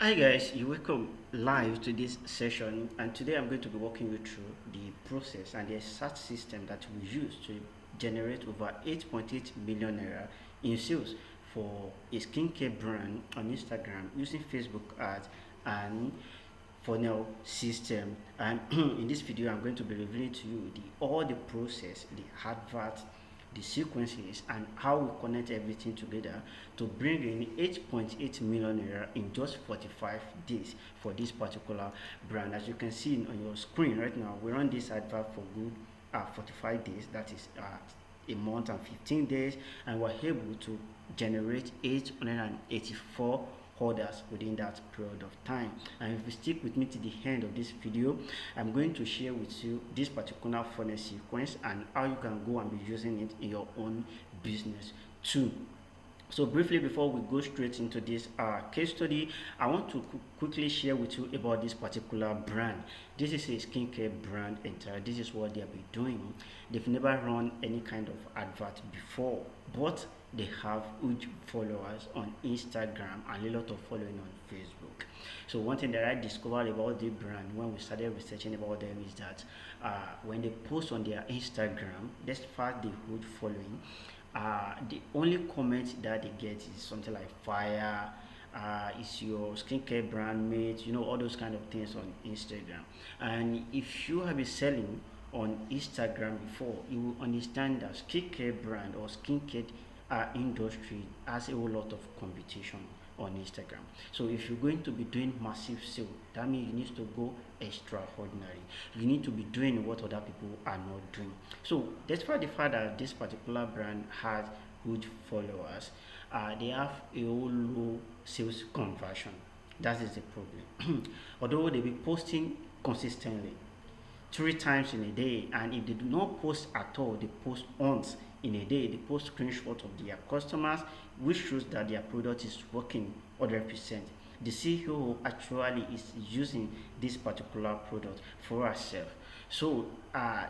Hi guys, you welcome live to this session, and today I'm going to be walking you through the process and the exact system that we use to generate over 8.8 million naira in sales for a skincare brand on Instagram using Facebook ads and funnel system. And in this video I'm going to be revealing to you all the process, the advert, the sequences, and how we connect everything together to bring in 8.8 million naira in just 45 days for this particular brand. As you can see on your screen right now, we run this advert for good 45 days, that is a month and 15 days, and we're able to generate 884 orders within that period of time. And if you stick with me to the end of this video, I'm going to share with you this particular funnel sequence and how you can go and be using it in your own business too. So briefly, before we go straight into this case study, I want to quickly share with you about this particular brand. This is a skincare brand entire. This is what they have been doing. They've never run any kind of advert before, but they have huge followers on Instagram and a lot of following on Facebook. So one thing that I discovered about the brand when we started researching about them is that when they post on their Instagram, despite the huge following, the only comment that they get is something like fire, is your skincare brand mate, all those kind of things on Instagram. And if you have been selling on Instagram before, you will understand that skincare brand or skincare industry has a whole lot of competition on Instagram. So if you're going to be doing massive sale, that means you need to go extraordinary. You need to be doing what other people are not doing. So despite the fact that this particular brand has huge followers, they have a whole low sales conversion. That is the problem. Although they be posting consistently, 3 times in a day, and if they do not post at all, they post once in a day. They post screenshots of their customers, which shows that their product is working 100%. The CEO actually is using this particular product for herself. So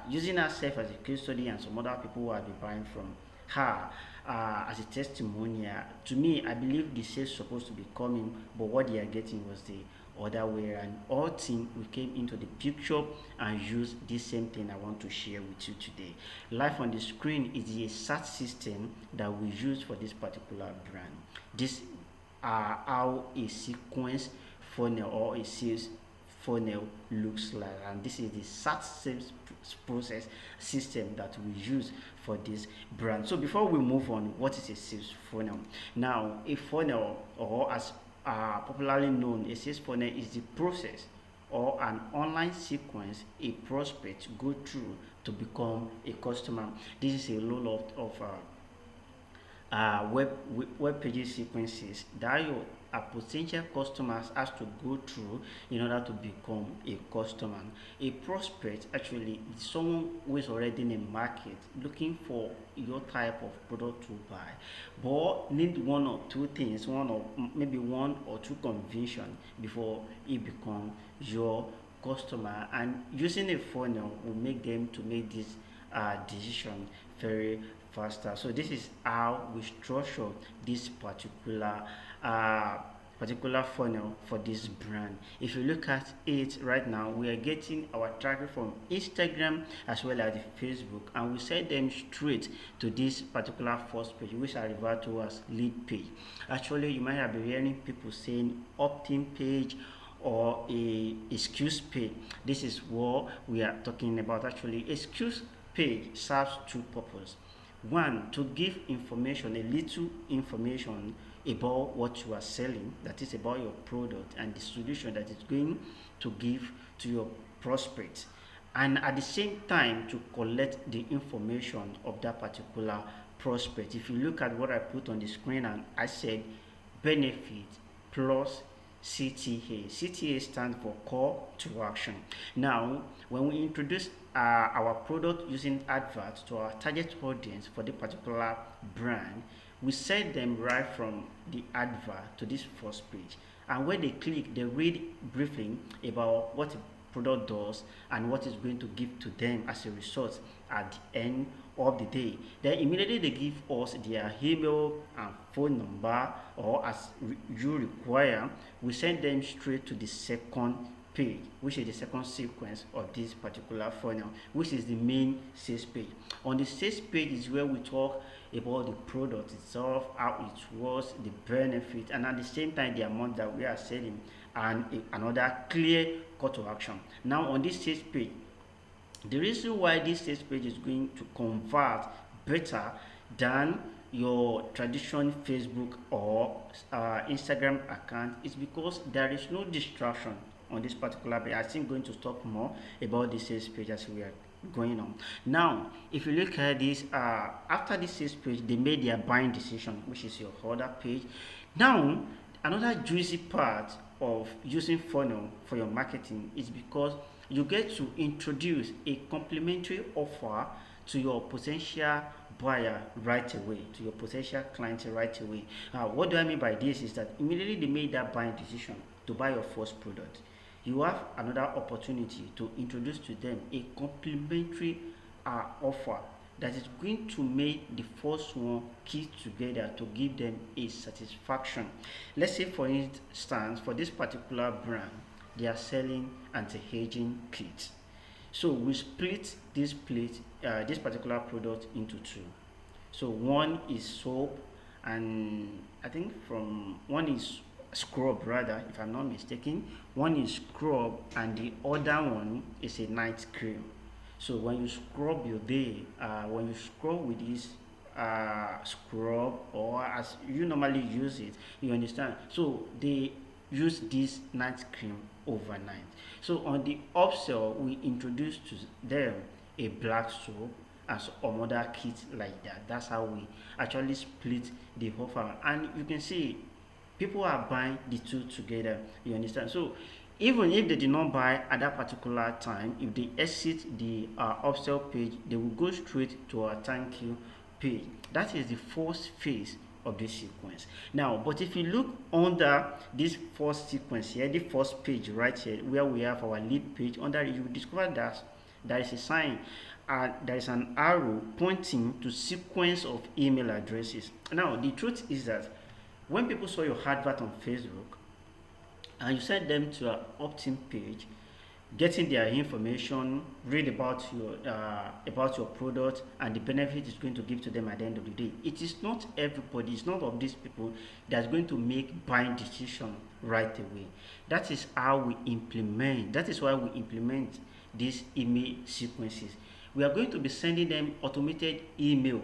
using herself as a case study and some other people who have been buying from her as a testimonial, to me I believe the sales supposed to be coming, but what they are getting was the other way. And all team we came into the picture and used this same thing I want to share with you today. Live on the screen is the exact system that we use for this particular brand. This how a sequence funnel or a sales funnel looks like, and this is the SAT sales process system that we use for this brand. So before we move on, what is a sales funnel? Now a funnel, or as popularly known, a sales funnel is the process or an online sequence a prospect go through to become a customer. This is a lot of web pages sequences that your potential customers has to go through in order to become a customer. A prospect actually is someone who is already in a market looking for your type of product to buy, but need one or two things, maybe one or two conviction before it become your customer. And using a funnel will make them to make this decision very faster. So this is how we structure this uh, particular funnel for this brand. If you look at it right now, we are getting our traffic from Instagram as well as the Facebook, and we send them straight to this particular first page, which I refer to as lead page. Actually, you might have been hearing people saying opt-in page or a excuse page. This is what we are talking about. Actually, excuse page serves two purposes. One, to give information, a little information about what you are selling, that is about your product and the solution that it's going to give to your prospects, and at the same time to collect the information of that particular prospect. If you look at what I put on the screen, and I said benefit plus CTA. CTA stands for call to action. Now, when we introduce our product using adverts to our target audience for the particular brand, we set them right from the advert to this first page. And when they click, they read briefly about what product does and what it's going to give to them as a result at the end of the day. Then immediately they give us their email and phone number, or as you require, we send them straight to the second page, which is the second sequence of this particular funnel, which is the main sales page. On the sales page is where we talk about the product itself, how it works, the benefit, and at the same time the amount that we are selling, and another clear call to action. Now on this sales page, the reason why this sales page is going to convert better than your traditional Facebook or Instagram account is because there is no distraction on this particular page. I think going to talk more about the sales page as we are going on. Now, if you look at this, after this sales page, they made their buying decision, which is your order page. Now, another juicy part of using funnel for your marketing is because you get to introduce a complimentary offer to your potential buyer right away, to your potential client right away. What do I mean by this is that immediately they made that buying decision to buy your first product, you have another opportunity to introduce to them a complimentary offer that is going to make the first one key together to give them a satisfaction. Let's say, for instance, for this particular brand, they are selling anti-aging kits. So we split this particular product into two. So one is soap, and I think from one is scrub rather, if I'm not mistaken. One is scrub, and the other one is a night cream. So when you scrub your day, when you scrub with this scrub, or as you normally use it, you understand. So they use this night cream overnight. So on the upsell, we introduce to them a black soap and some other kits like that. That's how we actually split the offer, and you can see people are buying the two together. You understand? So even if they did not buy at that particular time, if they exit the upsell page, they will go straight to our thank you page. That is the first phase of this sequence. Now, but if you look under this first sequence here, the first page right here, where we have our lead page, under it you will discover that there is a sign, there is an arrow pointing to sequence of email addresses. Now, the truth is that when people saw your advert on Facebook and you send them to an opt-in page, getting their information, read about your product and the benefit it's going to give to them at the end of the day, it is not everybody, it's not of these people that's going to make buying decision right away. That is how we implement. That is why we implement these email sequences. We are going to be sending them automated email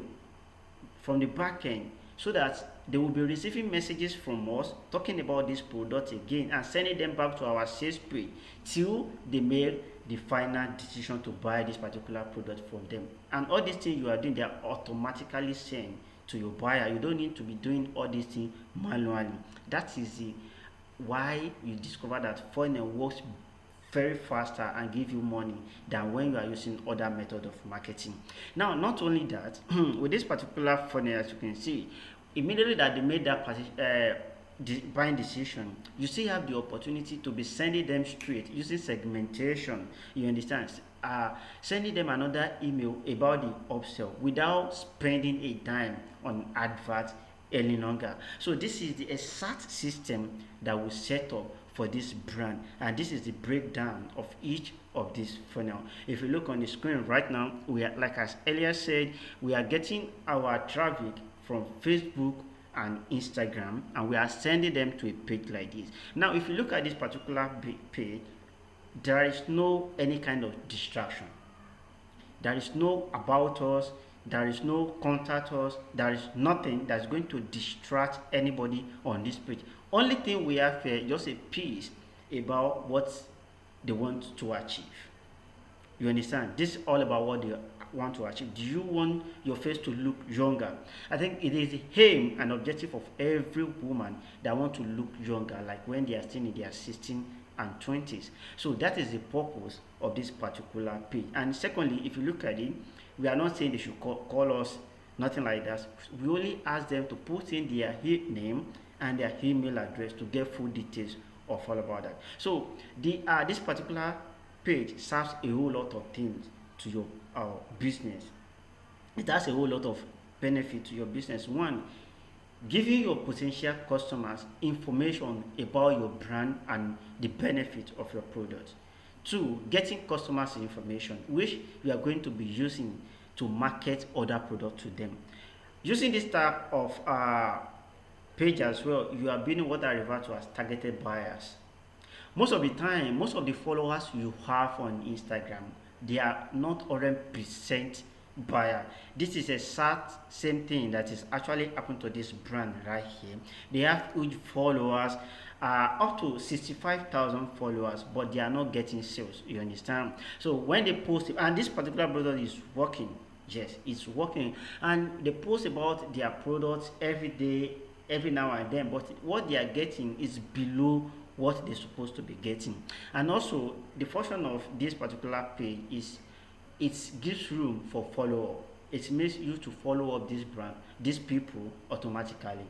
from the back end, so that they will be receiving messages from us talking about this product again and sending them back to our sales page till they make the final decision to buy this particular product from them. And all these things you are doing, they are automatically sent to your buyer. You don't need to be doing all these things manually. That is why you discover that funnel works very faster and give you money than when you are using other method of marketing. Now, not only that, with this particular funnel, as you can see, immediately that they made that buying decision, you still have the opportunity to be sending them straight using segmentation. You understand? Sending them another email about the upsell without spending a dime on advert any longer. So this is the exact system that we set up for this brand, and this is the breakdown of each of this funnel. If you look on the screen right now, we are, like as earlier said, we are getting our traffic from Facebook and Instagram, and we are sending them to a page like this. Now, if you look at this particular page, there is no any kind of distraction. There is no about us, there is no contact us, there is nothing that's going to distract anybody on this page. Only thing we have here is just a piece about what they want to achieve. You understand? This is all about what they want to achieve. Do you want your face to look younger? I think it is the aim and objective of every woman that want to look younger, like when they are still in their 16 and 20s. So that is the purpose of this particular page. And secondly, if you look at it, we are not saying they should call us, nothing like that. We only ask them to put in their name and their email address to get full details of all about that. So this particular page serves a whole lot of things to your business. It has a whole lot of benefit to your business. One, giving your potential customers information about your brand and the benefit of your product. Two, getting customers information which you are going to be using to market other products to them. Using this type of page as well, you are building what I refer to as targeted buyers. Most of the time, most of the followers you have on Instagram, they are not 100% buyer. This is a sad same thing that is actually happened to this brand right here. They have huge followers, up to 65,000 followers, but they are not getting sales. You understand? So when they post it, and this particular product is working, yes, it's working, and they post about their products every day, every now and then, but what they are getting is below what they're supposed to be getting. And also the function of this particular page is it gives room for follow up. It makes you to follow up this brand, these people automatically.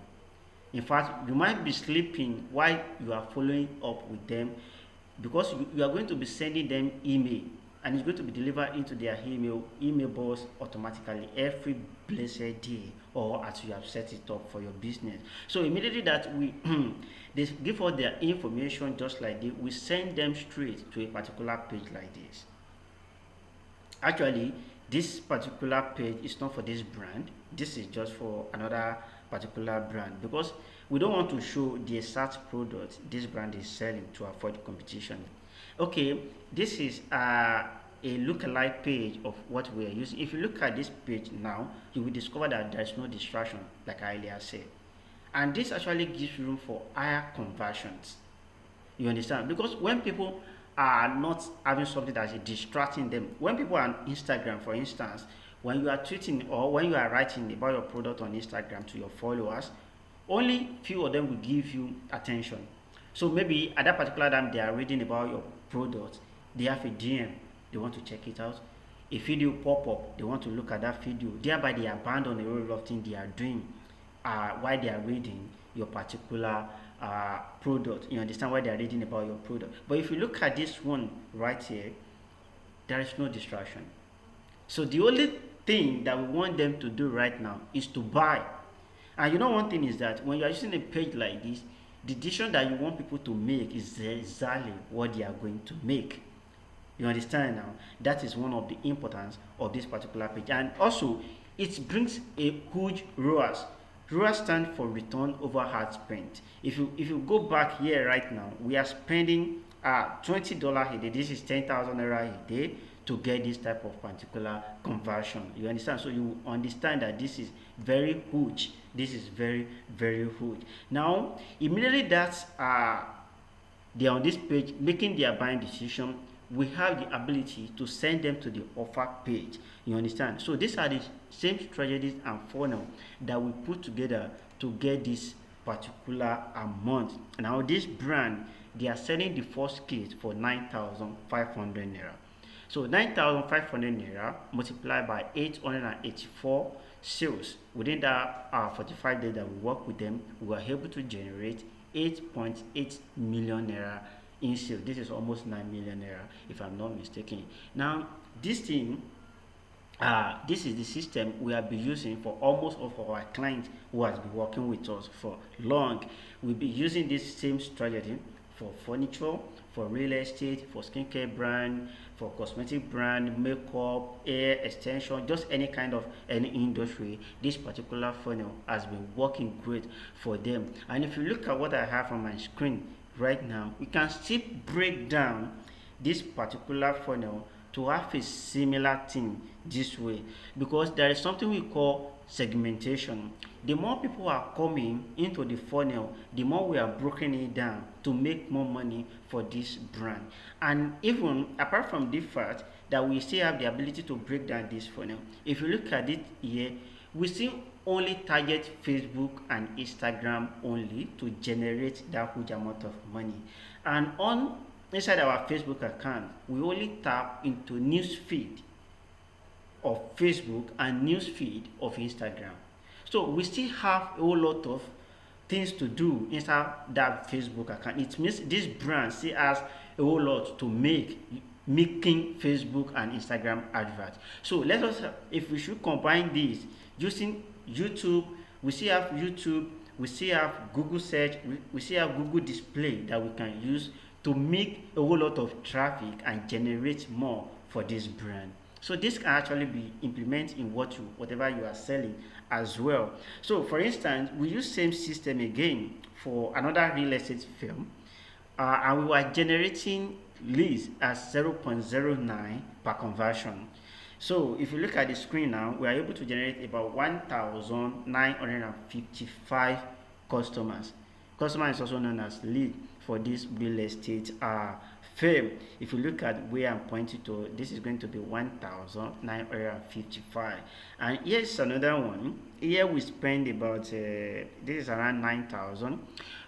In fact, you might be sleeping while you are following up with them, because you are going to be sending them email, and it's going to be delivered into their email box automatically every blessed day, or as you have set it up for your business. So immediately that we they give us their information just like this, we send them straight to a particular page like this. Actually, this particular page is not for this brand. This is just for another particular brand, because we don't want to show the exact product this brand is selling to avoid competition. Okay, this is a lookalike page of what we are using. If you look at this page now, you will discover that there is no distraction, like I earlier said, and this actually gives room for higher conversions. You understand? Because when people are not having something that is distracting them, when people are on Instagram, for instance, when you are tweeting or when you are writing about your product on Instagram to your followers, only few of them will give you attention. So maybe at that particular time they are reading about your product, they have a DM, they want to check it out. A video pop up, they want to look at that video. Thereby they abandon a whole lot of things they are doing while they are reading your particular product. You understand why they are reading about your product. But if you look at this one right here, there is no distraction. So the only thing that we want them to do right now is to buy. And you know one thing is that when you are using a page like this, the decision that you want people to make is exactly what they are going to make. You understand now? That is one of the importance of this particular page. And also, it brings a huge ROAS. ROAS stands for return over ad spent. If you go back here right now, we are spending $20 a day. This is 10,000 naira a day to get this type of particular conversion. You understand? So you understand that this is very huge. This is very, very huge. Now, immediately that they are on this page making their buying decision, we have the ability to send them to the offer page. You understand? So these are the same strategies and funnel that we put together to get this particular amount. Now this brand, they are selling the first kit for 9,500 naira. So 9,500 naira multiplied by 884 sales within that 45 days that we work with them, we are able to generate 8.8 million naira in sales. This is almost 9 million naira if I'm not mistaken. Now this thing, this is the system we have been using for almost all of our clients who has been working with us for long. We'll be using this same strategy for furniture, for real estate, for skincare brand, for cosmetic brand, makeup, hair extension, just any kind of any industry. This particular funnel has been working great for them. And if you look at what I have on my screen right now, we can still break down this particular funnel to have a similar thing this way, because there is something we call segmentation. The more people are coming into the funnel, the more we are breaking it down to make more money for this brand. And even apart from the fact that we still have the ability to break down this funnel, if you look at it here, we still only target Facebook and Instagram only to generate that huge amount of money. And on inside our Facebook account, we only tap into news feed of Facebook and news feed of Instagram. So we still have a whole lot of things to do inside that Facebook account. It means this brand still has a whole lot to make making Facebook and Instagram adverts. So let us, if we should combine these using YouTube, we still have YouTube, we still have Google search, we still have Google display that we can use to make a whole lot of traffic and generate more for this brand. So this can actually be implemented in whatever you are selling as well. So for instance, we use same system again for another real estate firm, and we were generating leads at 0.09 per conversion. So if you look at the screen now, we are able to generate about 1,955 customers. Customer is also known as lead for this real estate firm. If you look at where I'm pointing to, this is going to be 1,955. And here's another one. Here we spend about, this is around 9,000.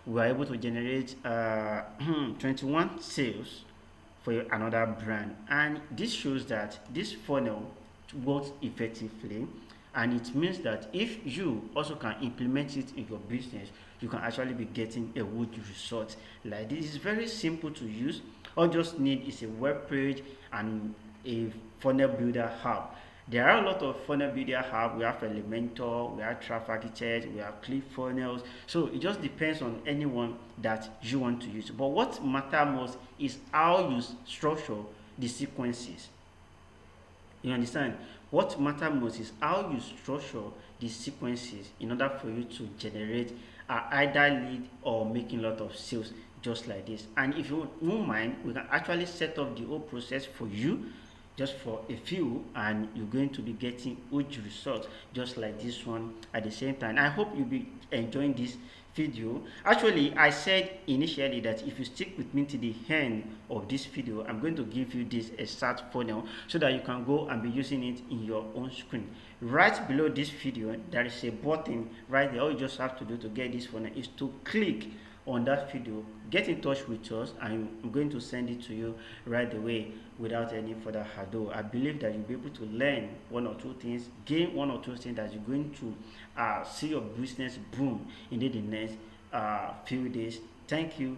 We are able to generate 21 sales for another brand, and this shows that this funnel works effectively, and it means that if you also can implement it in your business, you can actually be getting a good result like this. Is very simple to use. All you just need is a web page and a funnel builder hub. There are a lot of funnel builder hub. We have Elementor, we have Traffic Architect, we have ClickFunnels. So it just depends on anyone that you want to use. But what matters most is how you structure the sequences. You understand? What matters most is how you structure the sequences in order for you to generate either lead or making a lot of sales just like this. And if you don't mind, we can actually set up the whole process for you just for a few, and you're going to be getting huge results just like this one at the same time. I hope you'll be enjoying this video. Actually, I said initially that if you stick with me to the end of this video, I'm going to give you this exact funnel so that you can go and be using it in your own screen. Right below this video, there is a button right there. All you just have to do to get this funnel is to click on that video, get in touch with us, and I'm going to send it to you right away without any further ado. I believe that you'll be able to learn one or two things, gain one or two things that you're going to see your business boom in the next few days. Thank you.